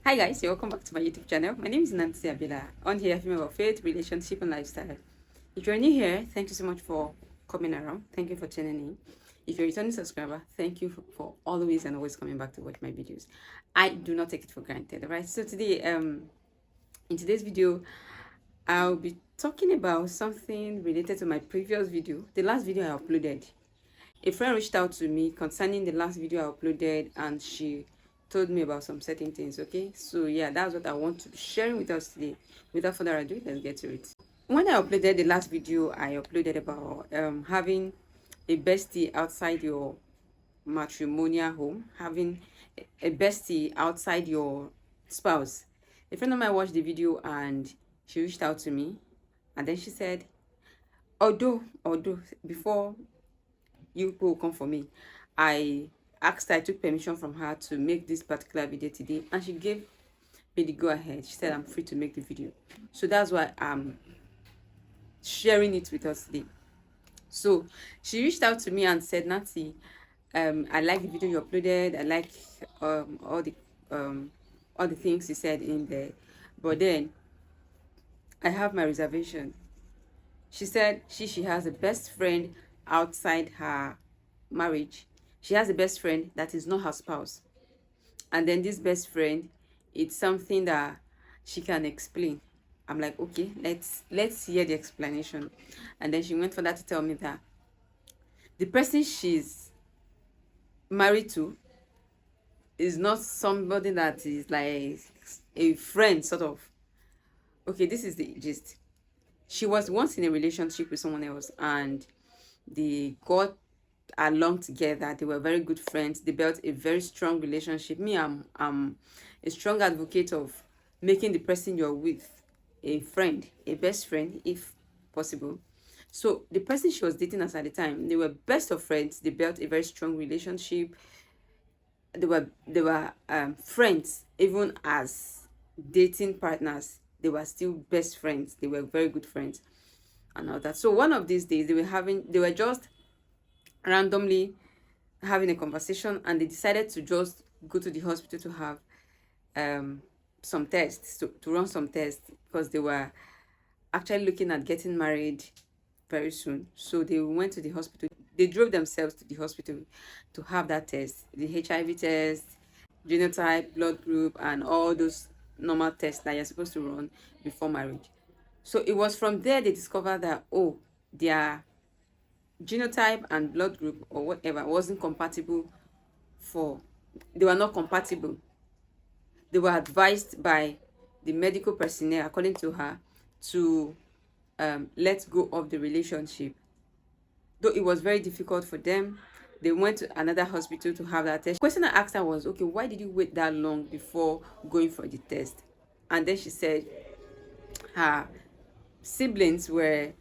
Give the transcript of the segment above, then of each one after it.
Hi guys, you're welcome back to my YouTube channel. My name is Nancy Abila. On here, I film about faith, relationship, and lifestyle. If you're new here, thank you so much for coming around. Thank you for tuning in. If you're a returning subscriber, thank you for always and always coming back to watch my videos. I do not take it for granted. Alright, so today, in today's video, I'll be talking about something related to my previous video, the last video I uploaded. A friend reached out to me concerning the last video I uploaded, and she told me about some certain things. Okay, so yeah, that's what I want to be sharing with us today. Without further ado, let's get to it. When I uploaded the last video, I uploaded about having a bestie outside your matrimonial home, having a bestie outside your spouse. A friend of mine watched the video and she reached out to me, and then she said, although before you people come for me, I asked her, I took permission from her to make this particular video today, and she gave me the go ahead. She said I'm free to make the video, so that's why I'm sharing it with us today. So she reached out to me and said, Nancy, I like the video you uploaded. I like um all the um all the things you said in there, but then I have my reservation. She said she has a best friend outside her marriage. She has a best friend that is not her spouse, and then this best friend, it's something that she can explain. I'm like, okay, let's hear the explanation. And then she went for that to tell me that the person she's married to is not somebody that is like a friend sort of. Okay, this is the gist. She was once in a relationship with someone else, and they got along together. They were very good friends. They built a very strong relationship. I'm a strong advocate of making the person you're with a friend, a best friend, if possible. So the person she was dating us at the time, they were best of friends. They built a very strong relationship. They were friends even as dating partners. They were still best friends. They were very good friends and all that. So one of these days they were just randomly having a conversation, and they decided to just go to the hospital to have um some tests, to run some tests, because they were actually looking at getting married very soon. So they went to the hospital. They drove themselves to the hospital to have that test, the HIV test, genotype, blood group, and all those normal tests that you're supposed to run before marriage. So it was from there they discovered that, oh, their genotype and blood group or whatever wasn't compatible for they were not compatible. They were advised by the medical personnel, according to her, to let go of the relationship. Though it was very difficult for them, they went to another hospital to have that test. The question I asked her was, okay, why did you wait that long before going for the test? And then she said her siblings were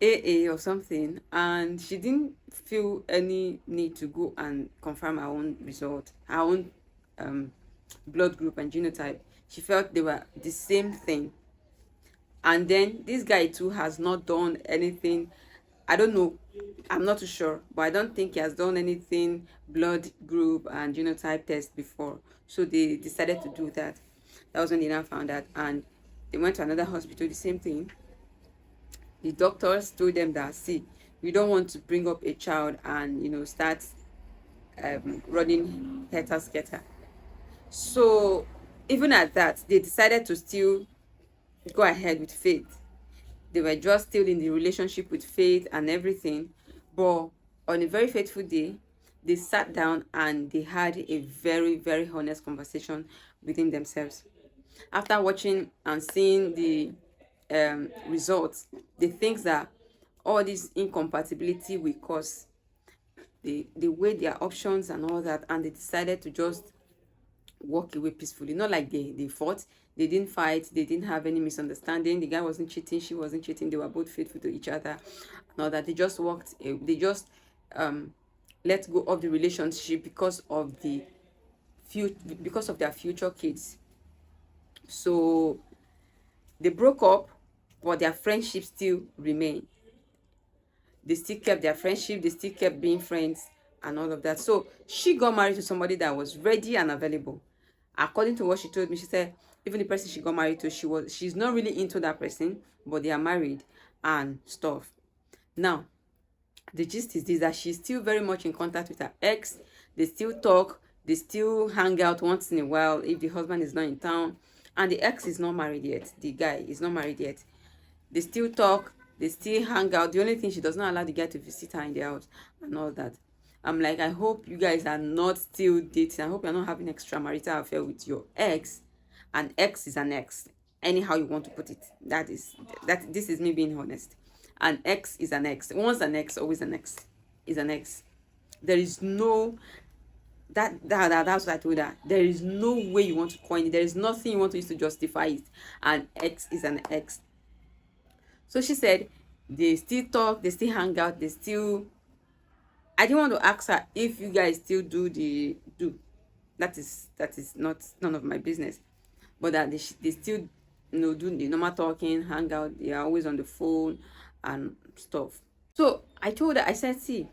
AA or something, and she didn't feel any need to go and confirm her own result, her own um, blood group and genotype. She felt they were the same thing. And then this guy too has not done anything. I don't know, I'm not too sure, but I don't think he has done anything blood group and genotype test before. So they decided to do that. That was when they now found out, and they went to another hospital, the same thing. The doctors told them that, see, we don't want to bring up a child and start running helter skelter. So even at that, they decided to still go ahead with faith. They were just still in the relationship with faith and everything. But on a very faithful day, they sat down and they had a very, very honest conversation within themselves. After watching and seeing the results, they think that all this incompatibility will cause, they weighed their options and all that, and they decided to just walk away peacefully. Not like they fought, they didn't fight, they didn't have any misunderstanding. The guy wasn't cheating, she wasn't cheating, they were both faithful to each other and all that. They just they just let go of the relationship because of the because of their future kids. So they broke up, but their friendship still remained. They still kept their friendship, they still kept being friends and all of that. So she got married to somebody that was ready and available. According to what she told me, she said even the person she got married to, she's not really into that person, but they are married and stuff. Now, the gist is this, that she's still very much in contact with her ex. They still talk, they still hang out once in a while if the husband is not in town. And the ex is not married yet. The guy is not married yet. They still talk, they still hang out. The only thing, she does not allow the guy to visit her in the house and all that. I'm like, I hope you guys are not still dating. I hope you're not having extramarital affair with your ex. An ex is an ex. Anyhow you want to put it. This is me being honest. An ex is an ex. Once an ex, always an ex. Is an ex. There is no that's what I told her. There is no way you want to coin it. There is nothing you want to use to justify it. An ex is an ex. So she said they still talk, they still hang out, they still. I didn't want to ask her if you guys still do. That is not none of my business. But that they still, do the normal talking, hang out. They are always on the phone and stuff. So I told her, I said, see,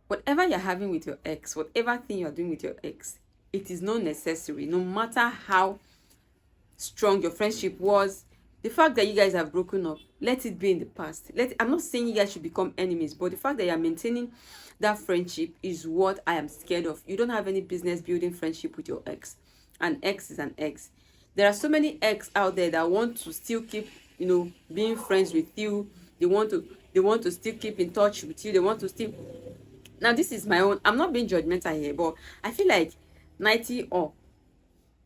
whatever you're having with your ex, whatever thing you're doing with your ex, it is not necessary. No matter how strong your friendship was, the fact that you guys have broken up, let it be in the past. I'm not saying you guys should become enemies, but the fact that you're maintaining that friendship is what I am scared of. You don't have any business building friendship with your ex. An ex is an ex. There are so many ex out there that want to still keep, being friends with you. They want to still keep in touch with you. They want to still. Now, this is my own. I'm not being judgmental here, but I feel like 90 or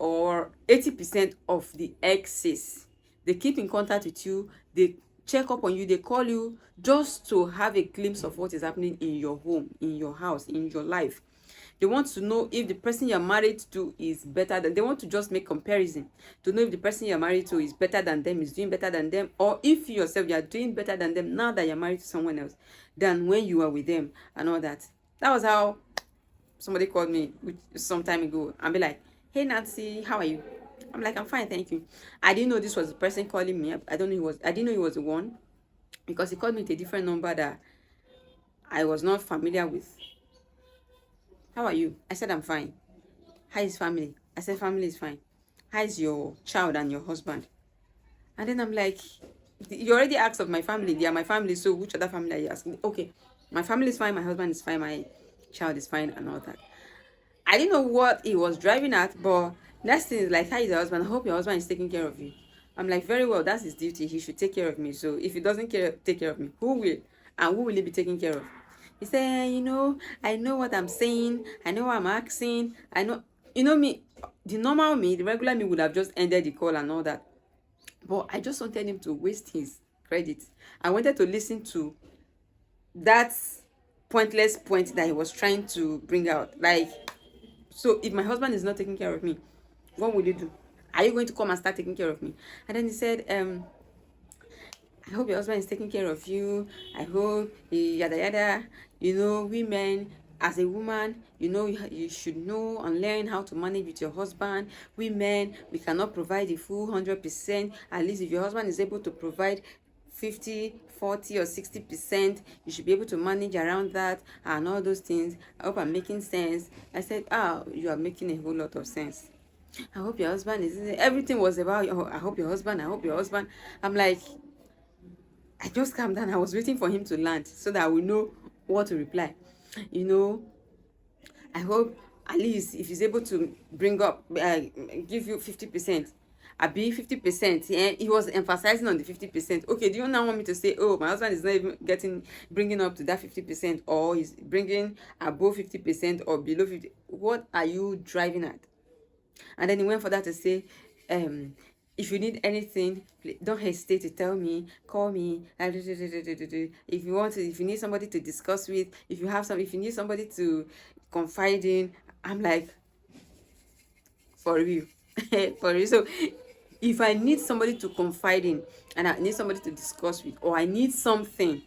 80% of the exes, they keep in contact with you, they check up on you, they call you just to have a glimpse of what is happening in your home, in your house, in your life. They want to know if the person you're married to is better than. They want to just make comparison to know if the person you're married to is better than them, is doing better than them, or if you yourself you are doing better than them now that you're married to someone else than when you were with them and all that. That was how somebody called me some time ago and be like, "Hey Nancy, how are you?" I'm like, "I'm fine, thank you." I didn't know this was the person calling me. I didn't know he was the one, because he called me with a different number that I was not familiar with. "How are you?" I said, "I'm fine." "How is family?" I said, "Family is fine." "How is your child and your husband?" And then I'm like, "You already asked of my family. They are my family, so which other family are you asking?" "Okay, my family is fine, my husband is fine, my child is fine," and all that. I didn't know what he was driving at, but next thing is like, "How is your husband? I hope your husband is taking care of you." I'm like, "Very well, that's his duty. He should take care of me. So if he doesn't take care of me, who will? And who will he be taking care of?" He said, "I know what I'm saying. I know what I'm asking. I know," me, the normal me, the regular me would have just ended the call and all that. But I just wanted him to waste his credit. I wanted to listen to that pointless point that he was trying to bring out. Like, so if my husband is not taking care of me, what will you do? Are you going to come and start taking care of me? And then he said, "I hope your husband is taking care of you. I hope yada yada. Women, as a woman, you should know and learn how to manage with your husband. Women, we cannot provide the full 100%. At least if your husband is able to provide 50, 40 or 60%, you should be able to manage around that and all those things. I hope I'm making sense." I said, you are making a whole lot of sense. "I hope your husband is," everything was about, "I hope your husband, I hope your husband." I'm like, I just calmed down. I was waiting for him to land so that I will know what to reply. "I hope at least if he's able to bring up, give you 50%. I be 50%. He was emphasizing on the 50%. Okay, do you now want me to say, "Oh, my husband is not even bringing up to that 50%, or he's bringing above 50% or below 50%? What are you driving at?" And then he went for that to say, "If you need anything, don't hesitate to tell me, call me. If you need somebody to discuss with, if you need somebody to confide in." I'm like, for real. For real. So if I need somebody to confide in and I need somebody to discuss with, or I need something,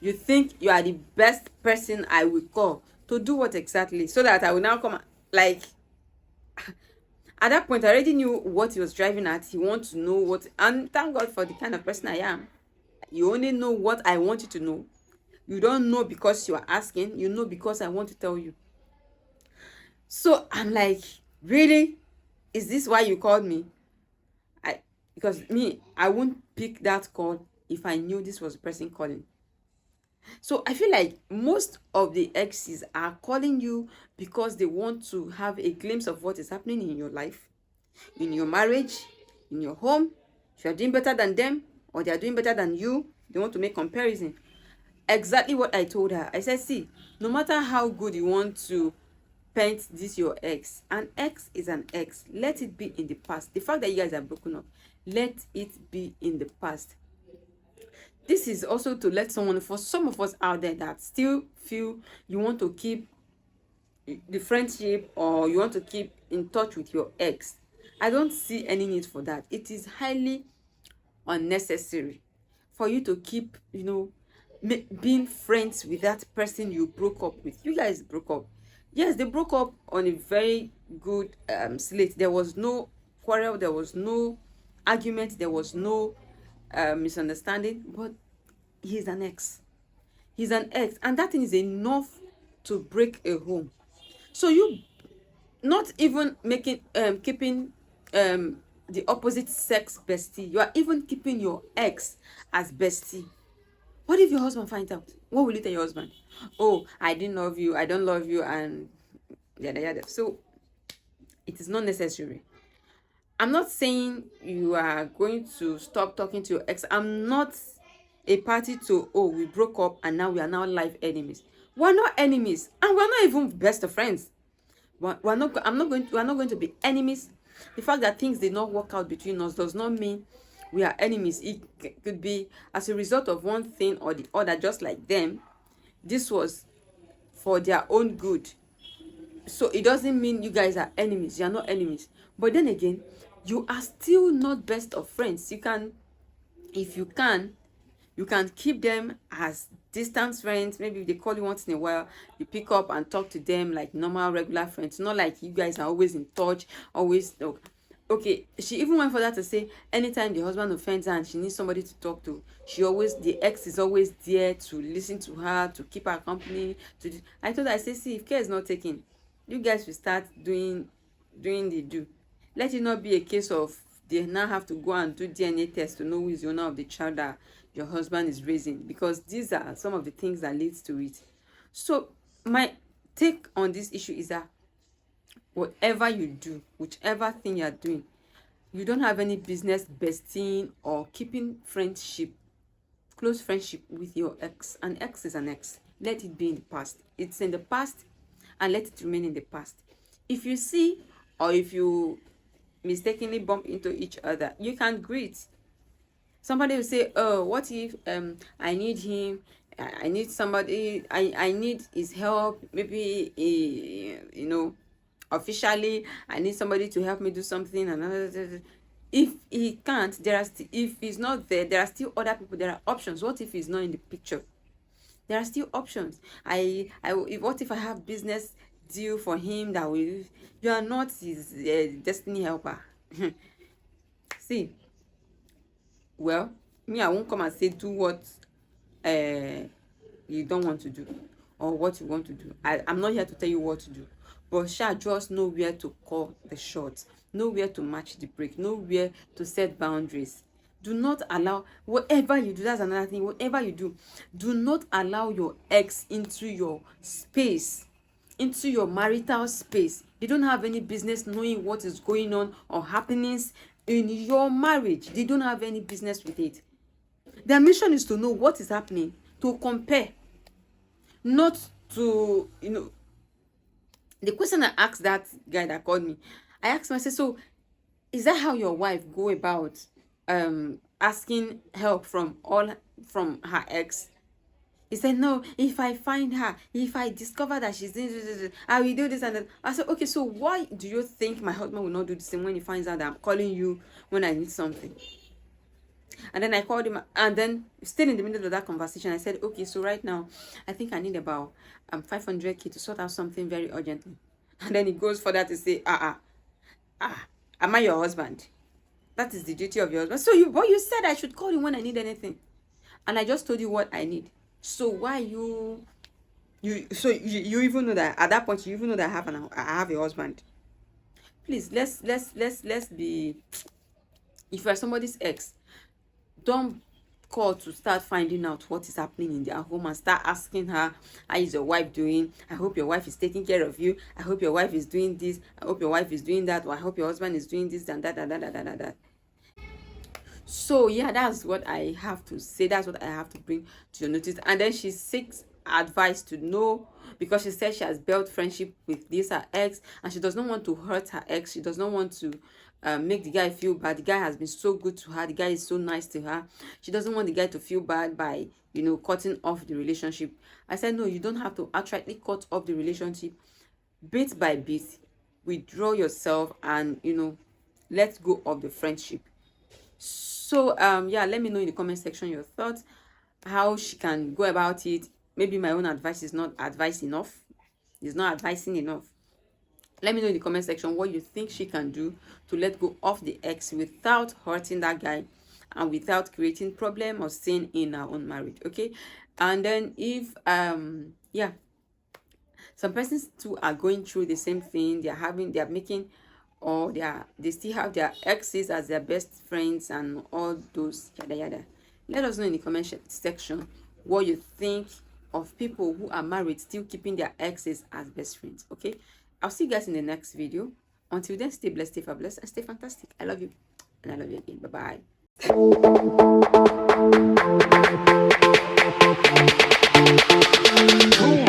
you think you are the best person I will call to do what exactly? So that I will now come, like, at that point I already knew what he was driving at. He wants to know what, and thank God for the kind of person I am. You only know what I want you to know. You don't know because you are asking, you know because I want to tell you. So I'm like, really? Is this why you called me? Because me, I won't pick that call if I knew this was the person calling. So I feel like most of the exes are calling you because they want to have a glimpse of what is happening in your life, in your marriage, in your home. If you're doing better than them or they are doing better than you, they want to make comparison. Exactly what I told her. I said, see, no matter how good you want to paint this your ex, an ex is an ex. Let it be in the past. The fact that you guys are broken up, let it be in the past. This is also to let someone, for some of us out there that still feel you want to keep the friendship or you want to keep in touch with your ex. I don't see any need for that. It is highly unnecessary for you to keep, being friends with that person you broke up with. You guys broke up. Yes, they broke up on a very good slate. There was no quarrel, there was no argument, there was no misunderstanding, but he's an ex. He's an ex, and that thing is enough to break a home. So you not even making keeping the opposite sex bestie, you are even keeping your ex as bestie. What if your husband finds out? What will you tell your husband? Oh, I didn't love you, I don't love you, and yada yada. So it is not necessary. I'm not saying you are going to stop talking to your ex. I'm not a party to, oh, we broke up and now we are now life enemies. We're not enemies, and we're not even best of friends. We're not going to be enemies. The fact that things did not work out between us does not mean we are enemies. It could be as a result of one thing or the other, just like them. This was for their own good. So it doesn't mean you guys are enemies. You're not enemies. But then again, you are still not best of friends. You can, if you can, you can keep them as distance friends. Maybe if they call you once in a while, you pick up and talk to them like normal regular friends. Not like you guys are always in touch, always. Okay, she even went for that to say anytime the husband offends her and she needs somebody to talk to, the ex is always there to listen to her, to keep her company. I told her, I say, see, if care is not taken, you guys will start doing the do. Let it not be a case of they now have to go and do DNA test to know who is the owner of the child that your husband is raising, because these are some of the things that leads to it. So my take on this issue is that whatever you do, whichever thing you are doing, you don't have any business besting or keeping friendship, close friendship with your ex. An ex is an ex. Let it be in the past. It's in the past, and let it remain in the past. If you see, or if you mistakenly bump into each other, you can greet. Somebody will say, oh, what if I need him, I need somebody, I need his help, maybe officially I need somebody to help me do something, and if he can't, if he's not there, there are still other people, there are options. What if he's not in the picture? There are still options. What if I have business deal for him that will, you are not his destiny helper. See, well, me, I won't come and say do what you don't want to do or what you want to do. I'm not here to tell you what to do, but just know where to call the shots, know where to match the break, know where to set boundaries. Do not allow, whatever you do, that's another thing, whatever you do not allow your ex into your space, into your marital space. They don't have any business knowing what is going on or happenings in your marriage. They don't have any business with it. Their mission is to know what is happening, to compare, not to, the question I asked that guy that called me, I asked him, I said, so is that how your wife go about asking help from her ex? He said, no, if I find her, if I discover that she's doing this, I will do this and that. I said, okay, so why do you think my husband will not do the same when he finds out that I'm calling you when I need something? And then I called him, and then still in the middle of that conversation, I said, okay, so right now, I think I need about 500K to sort out something very urgently. And then he goes for that to say, am I your husband? That is the duty of your husband. So you said I should call you when I need anything. And I just told you what I need. So why you even know that at that point you even know that I have a husband. please, let's be, if you're somebody's ex, don't call to start finding out what is happening in their home and start asking her, how is your wife doing? I hope your wife is taking care of you. I hope your wife is doing this. I hope your wife is doing that. Or I hope your husband is doing this and that. So yeah, that's what I have to say. That's what I have to bring to your notice. And then she seeks advice to know, because she said she has built friendship with this her ex, and she does not want to hurt her ex. She does not want to make the guy feel bad. The guy has been so good to her. The guy is so nice to her. She doesn't want the guy to feel bad by, you know, cutting off the relationship. I said, no, you don't have to outrightly cut off the relationship. Bit by bit, withdraw yourself and, you know, let go of the friendship. So yeah, let me know in the comment section your thoughts, how she can go about it. Maybe my own advice is not advice enough, it's not advising enough. Let me know in the comment section what you think she can do to let go of the ex without hurting that guy and without creating problem or sin in our own marriage. Okay, and then if yeah, some persons too are going through the same thing, they are making, or they still have their exes as their best friends and all those yada yada. Let us know in the comment section what you think of people who are married still keeping their exes as best friends. Okay, I'll see you guys in the next video. Until then, stay blessed, stay fabulous, and stay fantastic. I love you, and I love you again. Bye bye.